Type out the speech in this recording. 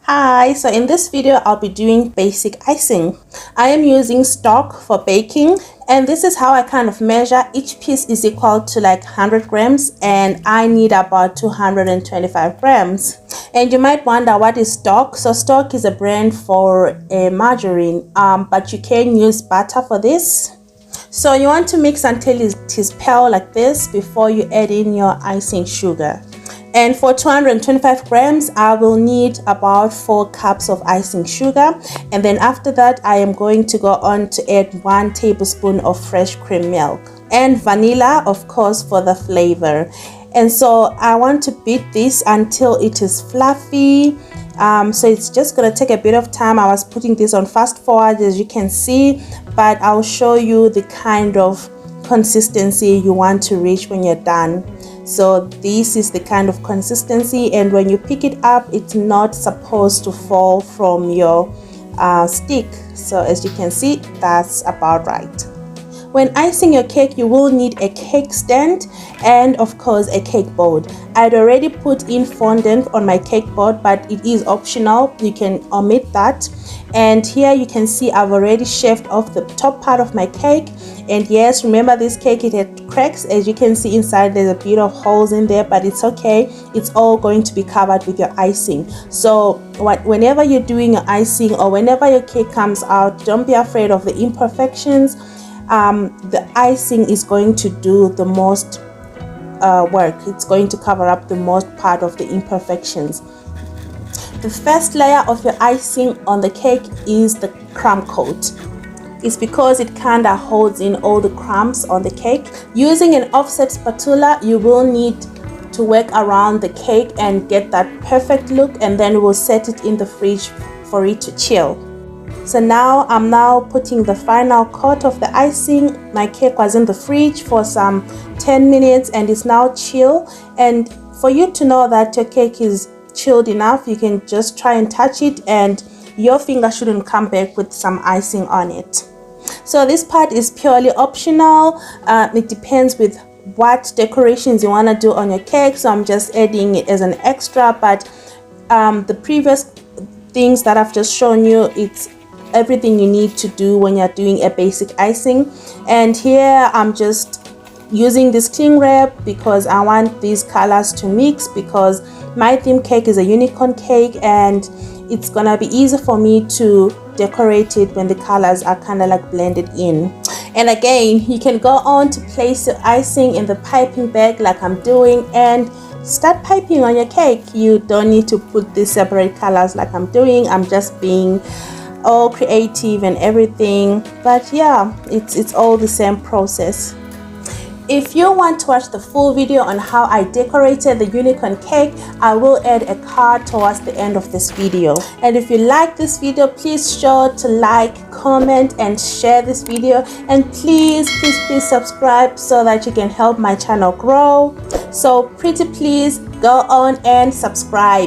Hi, so in this video I'll be doing basic icing. I am using Stork for baking, and this is how I kind of measure. Each piece is equal to like 100 grams and I need about 225 grams. And you might wonder, what is Stork? So Stork is a brand for a margarine, but you can use butter for this. So you want to mix until it is pale like this before you add in your icing sugar. And for 225 grams, I will need about 4 cups of icing sugar. And then after that, I am going to go on to add 1 tablespoon of fresh cream milk and vanilla, of course, for the flavor. And so I want to beat this until it is fluffy. So it's just gonna take a bit of time. I was putting this on fast forward, as you can see, but I'll show you the kind of consistency you want to reach when you're done. So this is the kind of consistency, and when you pick it up, it's not supposed to fall from your stick. So as you can see, that's about right. When icing your cake, you will need a cake stand and of course a cake board. I'd already put in fondant on my cake board, but it is optional. You can omit that. And here you can see I've already shaved off the top part of my cake. And yes, remember this cake, it had cracks. As you can see inside, there's a bit of holes in there, but it's okay. It's all going to be covered with your icing. So whenever you're doing your icing or whenever your cake comes out, don't be afraid of the imperfections. The icing is going to do the most work. It's going to cover up the most part of the imperfections. The first layer of your icing on the cake is the crumb coat. It's because it kind of holds in all the crumbs on the cake. Using an offset spatula, you will need to work around the cake and get that perfect look, and then we'll set it in the fridge for it to chill. So now I'm putting the final coat of the icing. My cake was in the fridge for some 10 minutes and it's now chill. And for you to know that your cake is chilled enough, you can just try and touch it and your finger shouldn't come back with some icing on it. So this part is purely optional. It depends with what decorations you want to do on your cake. So I'm just adding it as an extra, but the previous things that I've just shown you, it's everything you need to do when you're doing a basic icing. And here I'm just using this cling wrap because I want these colors to mix, because my theme cake is a unicorn cake and it's gonna be easy for me to decorate it when the colors are kind of like blended in. And again, you can go on to place your icing in the piping bag like I'm doing and start piping on your cake. You don't need to put these separate colors like I'm doing. I'm just being all creative and everything, but yeah, it's all the same process. If you want to watch the full video on how I decorated the unicorn cake, I will add a card towards the end of this video. And if you like this video, please sure to like, comment and share this video, and please subscribe so that you can help my channel grow. So pretty please go on and subscribe.